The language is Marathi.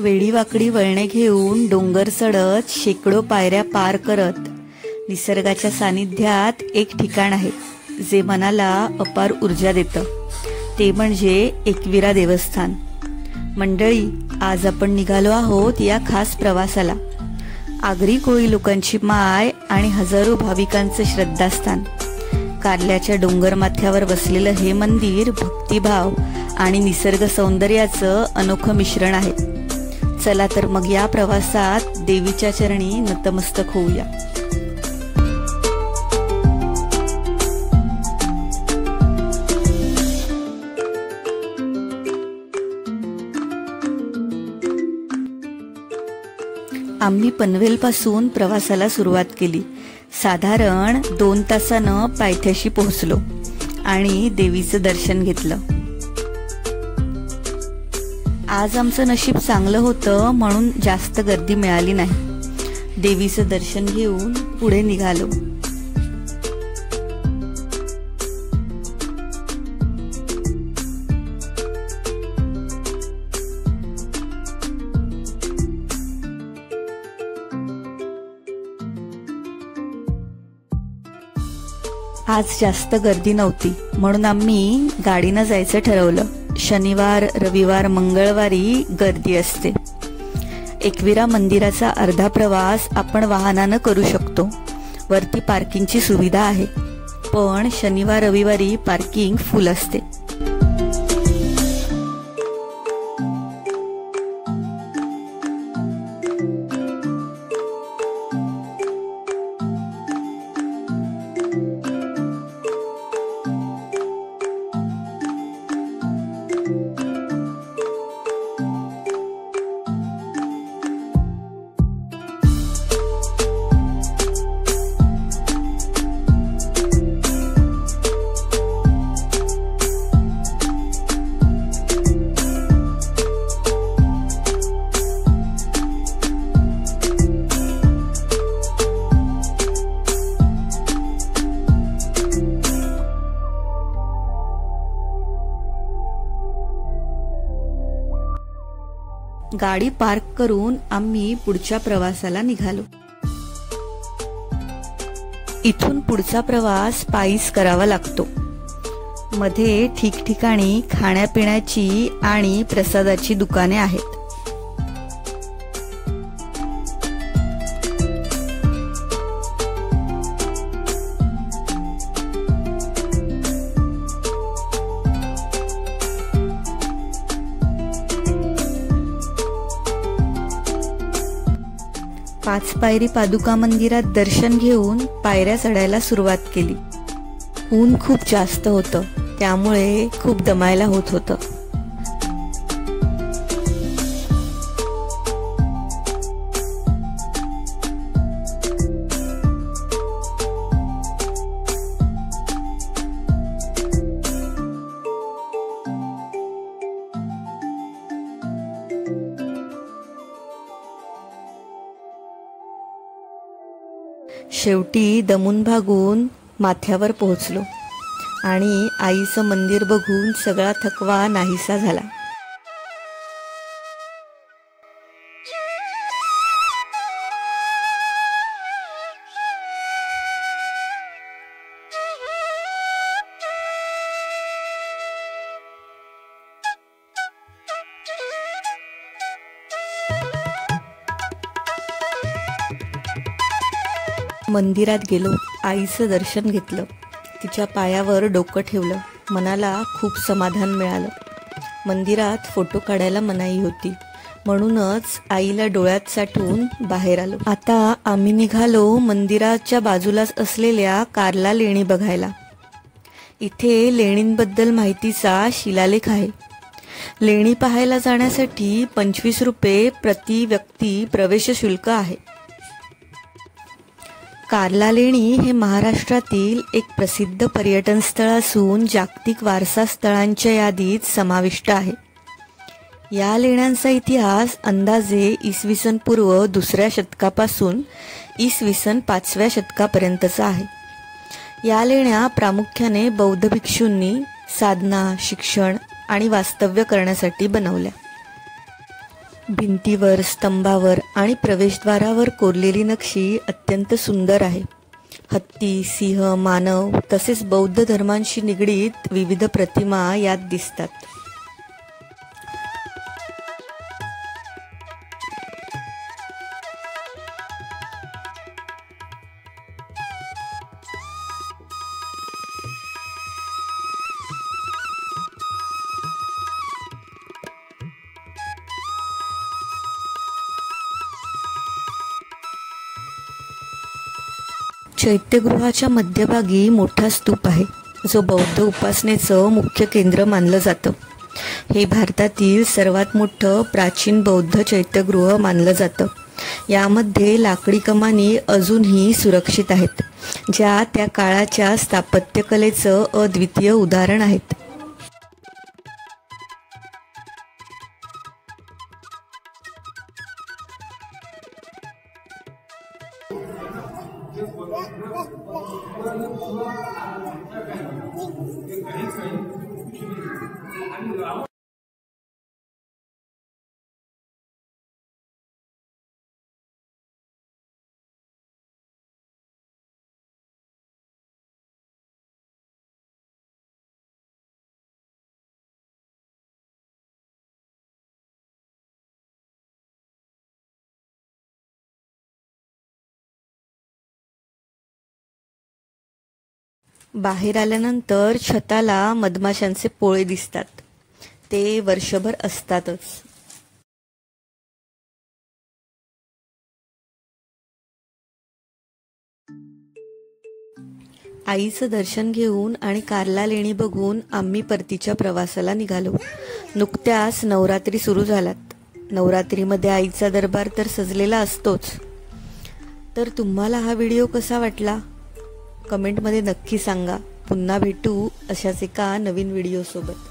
वेडीवाकडी वळणे घेऊन डोंगर चढत शेकडो पायऱ्या पार करत निसर्गाच्या सानिध्यात एक ठिकाण आहे जे मनाला अपार ऊर्जा देतं, ते म्हणजे एकविरा देवस्थान. मंडळी, आज आपण निघालो आहोत या खास प्रवासाला. आगरी कोळी लोकांची माय आणि हजारो भाविकांचं श्रद्धास्थान. कारल्याच्या डोंगर माथ्यावर बसलेलं हे मंदिर भक्तिभाव आणि निसर्ग सौंदर्याचं अनोखं मिश्रण आहे. चला तर मग या प्रवासात देवीच्या चरणी नतमस्तक होऊया. आम्ही पनवेलपासून प्रवासाला सुरुवात केली. साधारण 2 तासानं पायथ्याशी पोहोचलो आणि देवीचं दर्शन घेतलं. आज आमचं नशीब चांगलं होतं म्हणून जास्त गर्दी मिळाली नाही. देवीचं दर्शन घेऊन पुढे निघालो. आज जास्त गर्दी नव्हती म्हणून आम्ही गाडीनं जायचं ठरवलं. शनिवार, रविवार, मंगळवारी गर्दी असते. एकविरा मंदिराचा अर्धा प्रवास आपण वाहनानं करू शकतो. वरती पार्किंगची सुविधा आहे, पण शनिवार रविवारी पार्किंग फुल असते. गाडी पार्क करून आम्ही पुढच्या प्रवासाला निघालो. इथून पुढचा प्रवास पायीच करावा लागतो. मध्ये ठिकठिकाणी खाण्यापिण्याची आणि प्रसादाची दुकाने आहेत. पाच पायरी पादुका मंदिरात दर्शन घेऊन पायऱ्या चढायला सुरुवात केली. ऊन खूप जास्त होतं, त्यामुळे खूप दमायला होत होतं. शेवटी दमून भागून माथ्यावर पोहोचलो आणि आईचं मंदिर बघून सगळा थकवा नाहीसा झाला. मंदिरात गेलो, आईचं दर्शन घेतलं, तिच्या पायावर डोकं ठेवलं. मनाला खूप समाधान मिळालं. मंदिरात फोटो काढायला मनाई होती, म्हणूनच आईला डोळ्यात साठवून बाहेर आलो. आता आम्ही निघालो मंदिराच्या बाजूलाच असलेल्या कारला लेणी बघायला. इथे लेणींबद्दल माहितीचा शिलालेख आहे. लेणी पाहायला जाण्यासाठी 25 रुपये प्रति व्यक्ती प्रवेश शुल्क आहे. कारला लेणी हे महाराष्ट्रातील एक प्रसिद्ध पर्यटन स्थळ असून जागतिक वारसा स्थळांच्या यादीत समाविष्ट आहे. या लेण्यांचा इतिहास अंदाजे इसवी सन पूर्व 2ऱ्या शतकापासून इसवी सन 5व्या शतकापर्यंतचा आहे. या लेण्या प्रामुख्याने बौद्ध भिक्षूंनी साधना, शिक्षण आणि वास्तव्य करण्यासाठी बनवल्या. भिंतीवर, स्तंभावर आणि प्रवेशद्वारावर कोरलेली नक्षी अत्यंत सुंदर आहे. हत्ती, सिंह, मानव तसेच बौद्ध धर्मांशी निगडीत विविध प्रतिमा यात दिसतात. चैत्यगृहाच्या मध्यभागी मोठा स्तूप आहे, जो बौद्ध उपासनेचं मुख्य केंद्र मानलं जातं. हे भारतातील सर्वात मोठं प्राचीन बौद्ध चैत्यगृह मानलं जातं. यामध्ये लाकडी कमानी अजूनही सुरक्षित आहेत, ज्या त्या काळाच्या स्थापत्यकलेचं अद्वितीय उदाहरण आहेत. बाहेर आल्यानंतर छताला मधमाशांचे पोळे दिसतात. ते वर्षभर असतातच. आईचं दर्शन घेऊन आणि कार्ला लेणी बघून आम्ही परतीच्या प्रवासाला निघालो. नुकत्याच नवरात्री सुरू झाल्यात. नवरात्रीमध्ये आईचा दरबार तर सजलेला असतोच. तर तुम्हाला हा व्हिडिओ कसा वाटला कमेंटमध्ये नक्की सांगा. पुन्हा भेटू अशाच एका नवीन व्हिडिओसोबत.